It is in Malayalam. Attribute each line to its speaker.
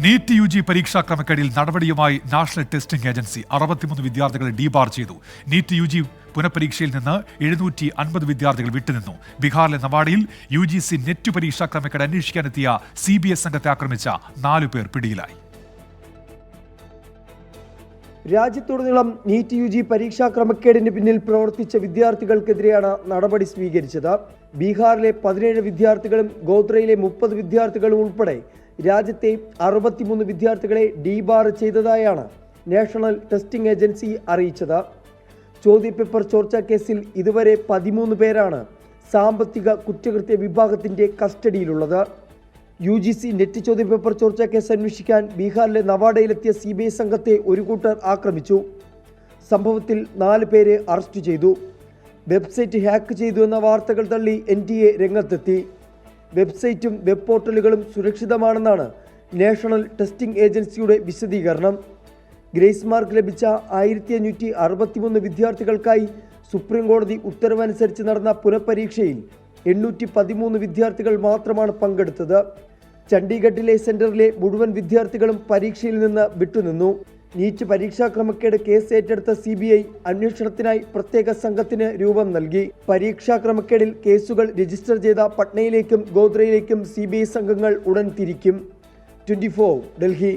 Speaker 1: നീറ്റ് യുജി പരീക്ഷാ ക്രമക്കേടിൽ നടപടിയുമായി നാഷണൽ ടെസ്റ്റിംഗ് ഏജൻസി 63 വിദ്യാർത്ഥികളെ ഡീബാർ ചെയ്തു. നീറ്റ് യുജി പുനഃപരീക്ഷയിൽ നിന്ന് 750 വിദ്യാർത്ഥികൾ വിട്ടുനിന്നു. ബീഹാറിലെ നവാഡയിൽ UGC നെറ്റ് പരീക്ഷാ ക്രമക്കേട് അന്വേഷിക്കാനെത്തിയ CBS സംഘത്തെ ആക്രമിച്ച 4 പേർ പിടിയിലായി.
Speaker 2: രാജ്യത്തുടനീളം നീറ്റ് യുജി പരീക്ഷാ ക്രമക്കേടിന് പിന്നിൽ പ്രവർത്തിച്ച വിദ്യാർത്ഥികൾക്കെതിരെയാണ് നടപടി സ്വീകരിച്ചത്. ബീഹാറിലെ 17 വിദ്യാർത്ഥികളും ഗോത്രയിലെ 30 വിദ്യാർത്ഥികളും ഉൾപ്പെടെ രാജ്യത്തെ 63 വിദ്യാർത്ഥികളെ ഡീബാർ ചെയ്തതായാണ് നാഷണൽ ടെസ്റ്റിംഗ് ഏജൻസി അറിയിച്ചത്. ചോദ്യപേപ്പർ ചോർച്ചാ കേസിൽ ഇതുവരെ 13 പേരാണ് സാമ്പത്തിക കുറ്റകൃത്യ വിഭാഗത്തിന്റെ കസ്റ്റഡിയിലുള്ളത്. UGC നെറ്റ് ചോദ്യപേപ്പർ ചോർച്ചാ കേസ് അന്വേഷിക്കാൻ ബീഹാറിലെ നവാഡയിലെത്തിയ CBI സംഘത്തെ ഒരു കൂട്ടർ ആക്രമിച്ചു. സംഭവത്തിൽ 4 പേരെ അറസ്റ്റ് ചെയ്തു. വെബ്സൈറ്റ് ഹാക്ക് ചെയ്തു എന്ന വാർത്തകൾ തള്ളി NTA രംഗത്തെത്തി. വെബ്സൈറ്റും വെബ് പോർട്ടലുകളും സുരക്ഷിതമാണെന്നാണ് നാഷണൽ ടെസ്റ്റിംഗ് ഏജൻസിയുടെ വിശദീകരണം. ഗ്രേസ് മാർക്ക് ലഭിച്ച 1563 വിദ്യാർത്ഥികൾക്കായി സുപ്രീം കോടതി ഉത്തരവനുസരിച്ച് നടന്ന പുനഃപരീക്ഷയിൽ 813 വിദ്യാർത്ഥികൾ മാത്രമാണ് പങ്കെടുത്തത്. ചണ്ഡീഗഡിലെ സെന്ററിലെ മുഴുവൻ വിദ്യാർത്ഥികളും പരീക്ഷയിൽ നിന്ന് വിട്ടുനിന്നു. നീറ്റ് പരീക്ഷാ ക്രമക്കേട് കേസ് ഏറ്റെടുത്ത CBI അന്വേഷണത്തിനായി പ്രത്യേക സംഘത്തിന് രൂപം നൽകി. പരീക്ഷാ ക്രമക്കേടിൽ കേസുകൾ രജിസ്റ്റർ ചെയ്ത പട്നയിലേക്കും ഗോദ്രയിലേക്കും CBI സംഘങ്ങൾ ഉടൻ തിരിക്കും. 24 ഡൽഹി.